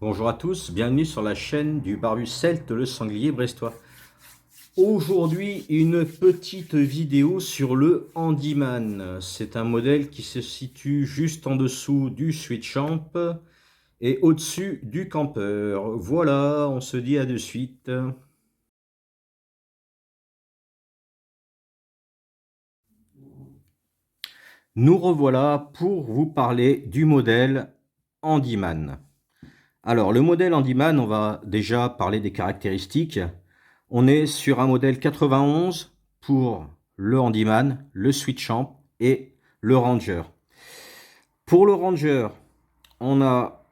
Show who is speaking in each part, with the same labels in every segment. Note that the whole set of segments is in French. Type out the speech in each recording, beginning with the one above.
Speaker 1: bonjour à tous, bienvenue sur la chaîne du barbu celte, le sanglier brestois. Aujourd'hui, une petite vidéo sur le Handyman. C'est un modèle qui se situe juste en dessous du Switchamp et au-dessus du Camper. Voilà, on se dit à de suite. Nous revoilà pour vous parler du modèle Handyman. Alors, le modèle Handyman, on va déjà parler des caractéristiques. On est sur un modèle 91 pour le Handyman, le Switchamp et le Ranger. Pour le Ranger, on a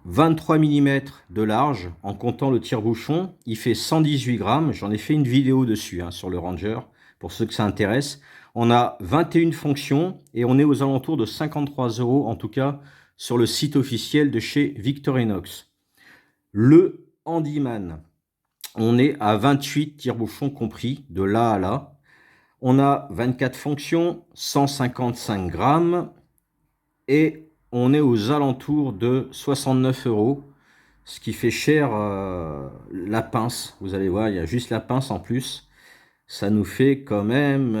Speaker 1: 23 mm de large en comptant le tire-bouchon. Il fait 118 grammes. J'en ai fait une vidéo dessus sur le Ranger pour ceux que ça intéresse. On a 21 fonctions et on est aux alentours de 53 € en tout cas sur le site officiel de chez Victorinox. Le Handyman, on est à 28 tire-bouchons compris de là à là. On a 24 fonctions, 155 grammes et on est aux alentours de 69 €, ce qui fait cher la pince. Vous allez voir, il y a juste la pince en plus. Ça nous fait quand même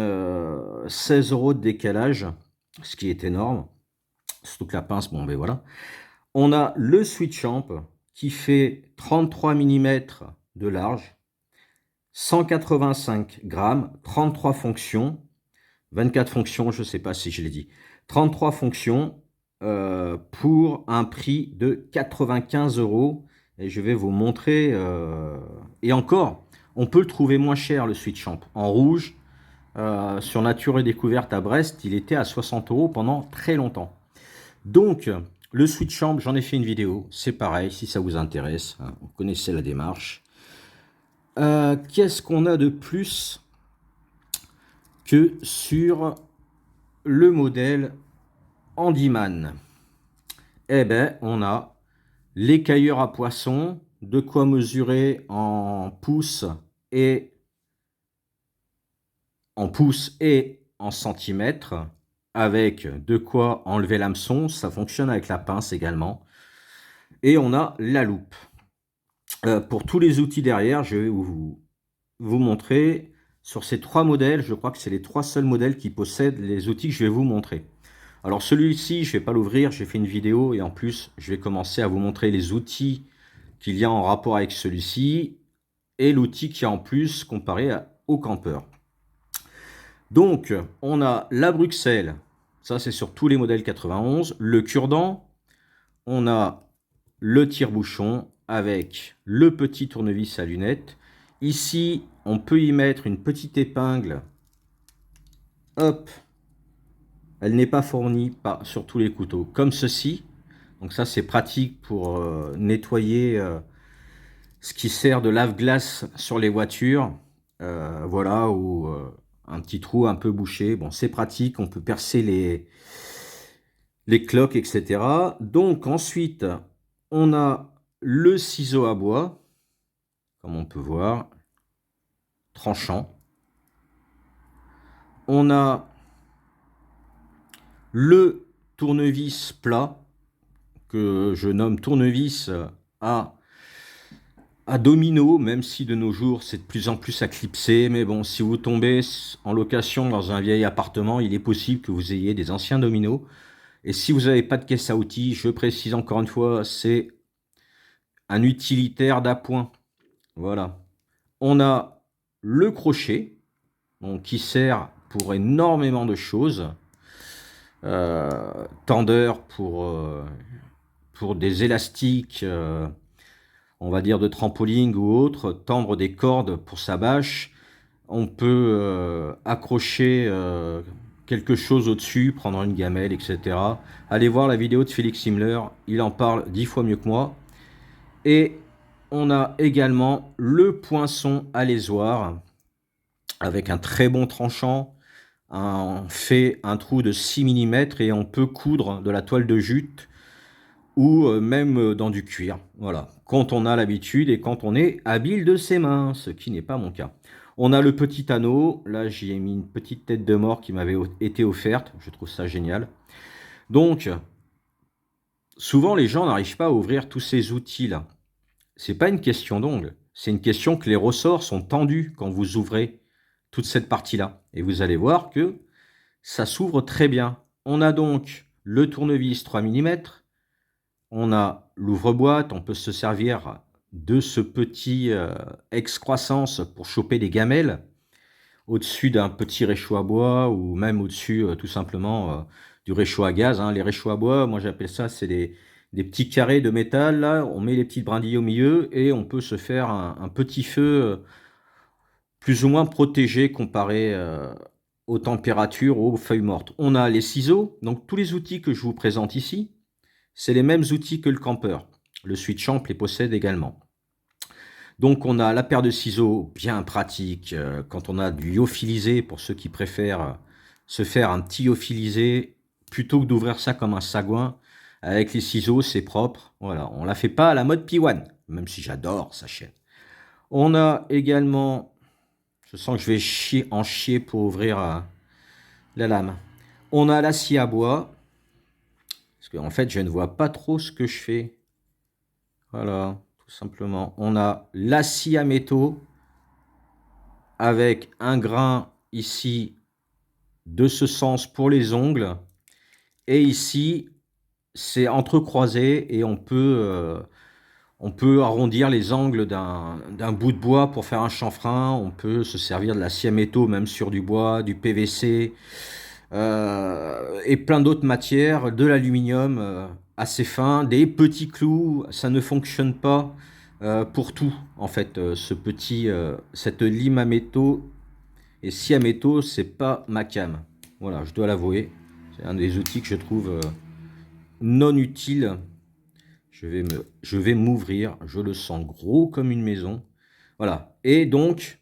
Speaker 1: 16 € de décalage, ce qui est énorme. Surtout que la pince, bon ben voilà. On a le Switchamp qui fait 33 mm de large, 185 grammes, 33 fonctions, 24 fonctions, je ne sais pas si je l'ai dit, 33 fonctions pour un prix de 95 €. Et je vais vous montrer. Et encore, on peut le trouver moins cher, le Switchamp. En rouge, sur Nature et Découverte à Brest, il était à 60 € pendant très longtemps. Donc, le Switchamp, j'en ai fait une vidéo. C'est pareil, si ça vous intéresse. Vous connaissez la démarche. Qu'est-ce qu'on a de plus que sur le modèle Handyman? Eh bien, on a l'écailleur à poisson, de quoi mesurer en pouces et en centimètres, avec de quoi enlever l'hameçon. Ça fonctionne avec la pince également. Et on a la loupe. Pour tous les outils derrière, je vais vous montrer. Sur ces trois modèles, je crois que c'est les trois seuls modèles qui possèdent les outils que je vais vous montrer. Alors celui-ci, je ne vais pas l'ouvrir, j'ai fait une vidéo et en plus, je vais commencer à vous montrer les outils qu'il y a en rapport avec celui-ci et l'outil qu'il y a en plus comparé au Camper. Donc, on a la Bruxelles, ça c'est sur tous les modèles 91, le cure-dent, on a le tire-bouchon avec le petit tournevis à lunettes. Ici, on peut y mettre une petite épingle. Hop, elle n'est pas fournie sur tous les couteaux, comme ceci. Donc ça, c'est pratique pour nettoyer ce qui sert de lave-glace sur les voitures. Voilà, ou un petit trou un peu bouché. Bon, c'est pratique, on peut percer les cloques, etc. Donc ensuite, on a le ciseau à bois, comme on peut voir, tranchant. On a le tournevis plat, que je nomme tournevis à domino, même si de nos jours c'est de plus en plus à clipser. Mais bon, si vous tombez en location dans un vieil appartement, il est possible que vous ayez des anciens dominos. Et si vous n'avez pas de caisse à outils, je précise encore une fois, c'est un utilitaire d'appoint. Voilà. On a le crochet, donc, qui sert pour énormément de choses. Tendeur pour des élastiques, on va dire de trampoline ou autre, tendre des cordes pour sa bâche. On peut accrocher quelque chose au-dessus, prendre une gamelle, etc. Allez voir la vidéo de Félix Himmler, il en parle 10 fois mieux que moi. Et on a également le poinçon alésoir avec un très bon tranchant. On fait un trou de 6 mm et on peut coudre de la toile de jute ou même dans du cuir. Voilà, quand on a l'habitude et quand on est habile de ses mains, ce qui n'est pas mon cas. On a le petit anneau, là j'y ai mis une petite tête de mort qui m'avait été offerte, je trouve ça génial. Donc, Souvent, les gens n'arrivent pas à ouvrir tous ces outils-là. C'est pas une question d'ongles, c'est une question que les ressorts sont tendus quand vous ouvrez toute cette partie-là. Et vous allez voir que ça s'ouvre très bien. On a donc le tournevis 3 mm, on a l'ouvre-boîte, on peut se servir de ce petit excroissance pour choper des gamelles au-dessus d'un petit réchaud à bois ou même au-dessus tout simplement du réchaud à gaz, hein. Les réchauds à bois, moi j'appelle ça, c'est des petits carrés de métal, là, on met les petites brindilles au milieu et on peut se faire un petit feu plus ou moins protégé comparé aux températures, aux feuilles mortes. On a les ciseaux, donc tous les outils que je vous présente ici, c'est les mêmes outils que le campeur. Le Switchamp les possède également. Donc on a la paire de ciseaux bien pratique quand on a du lyophilisé, pour ceux qui préfèrent se faire un petit lyophilisé plutôt que d'ouvrir ça comme un sagouin. Avec les ciseaux, c'est propre. Voilà, on la fait pas à la mode P1, même si j'adore sa chaîne. On a également, je sens que je vais en chier pour ouvrir la lame. On a la scie à bois, parce qu'en fait je ne vois pas trop ce que je fais. Voilà, tout simplement. On a la scie à métaux, avec un grain ici de ce sens pour les ongles, et ici c'est entrecroisé et on peut arrondir les angles d'un bout de bois pour faire un chanfrein. On peut se servir de la scie à métaux même sur du bois, du PVC et plein d'autres matières, de l'aluminium assez fin, des petits clous. Ça ne fonctionne pas pour tout en fait, cette lime à métaux et scie à métaux, c'est pas ma cam. Voilà, je dois l'avouer. C'est un des outils que je trouve non utile. Je vais m'ouvrir. Je le sens gros comme une maison. Voilà. Et donc,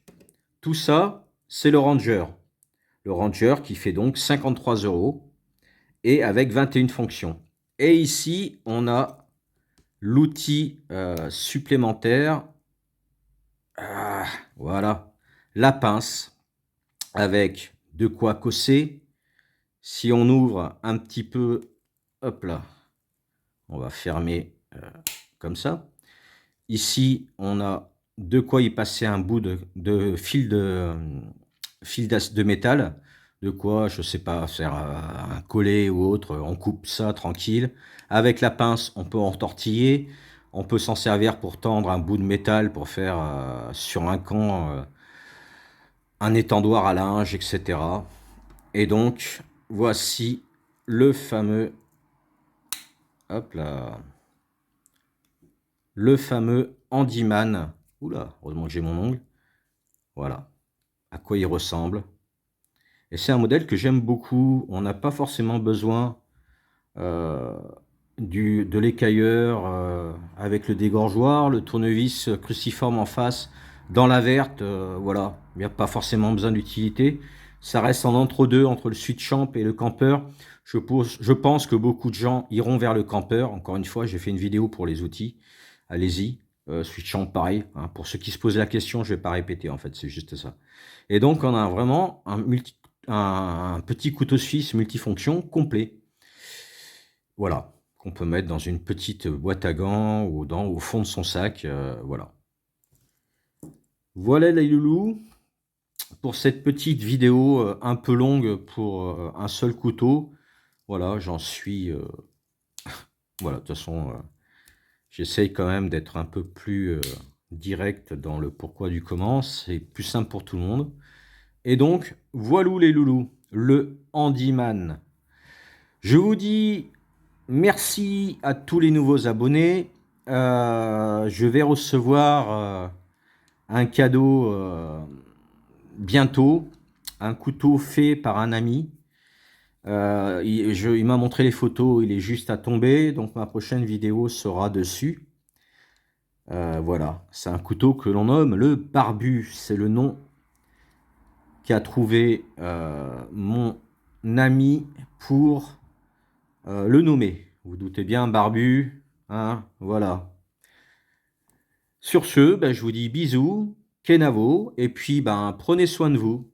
Speaker 1: tout ça, c'est le Ranger. Le Ranger qui fait donc 53 € et avec 21 fonctions. Et ici, on a l'outil supplémentaire. Ah, voilà. La pince avec de quoi cosser. Si on ouvre un petit peu, hop là, on va fermer comme ça. Ici, on a de quoi y passer un bout de fil de métal, de quoi, je sais pas, faire un collet ou autre. On coupe ça tranquille. Avec la pince, on peut en tortiller. On peut s'en servir pour tendre un bout de métal pour faire sur un camp un étendoir à linge, etc. Et donc, voici le fameux, hop là, le fameux Handyman. Oula, heureusement que j'ai mon ongle. Voilà, à quoi il ressemble. Et c'est un modèle que j'aime beaucoup. On n'a pas forcément besoin euh, de l'écailleur avec le dégorgeoir, le tournevis cruciforme en face, dans la verte. Voilà, il n'y a pas forcément besoin d'utilité. Ça reste en entre-deux, entre le Switchamp et le campeur. Je pense que beaucoup de gens iront vers le campeur. Encore une fois, j'ai fait une vidéo pour les outils. Allez-y. Switchamp, pareil, hein. Pour ceux qui se posent la question, je ne vais pas répéter, en fait, c'est juste ça. Et donc, on a vraiment un petit couteau suisse multifonction complet. Voilà, qu'on peut mettre dans une petite boîte à gants ou au fond de son sac. Voilà. Voilà les loulous pour cette petite vidéo un peu longue pour un seul couteau. Voilà, j'en suis... voilà, de toute façon, j'essaye quand même d'être un peu plus direct dans le pourquoi du comment. C'est plus simple pour tout le monde. Et donc, voilà les loulous, le Handyman. Je vous dis merci à tous les nouveaux abonnés. Je vais recevoir un cadeau bientôt, un couteau fait par un ami. Il m'a montré les photos, il est juste à tomber, donc ma prochaine vidéo sera dessus. Voilà, c'est un couteau que l'on nomme le barbu, c'est le nom qu'a trouvé mon ami pour le nommer. Vous doutez bien, barbu, hein, voilà. Sur ce, ben, je vous dis bisous, kenavo, et puis ben, prenez soin de vous.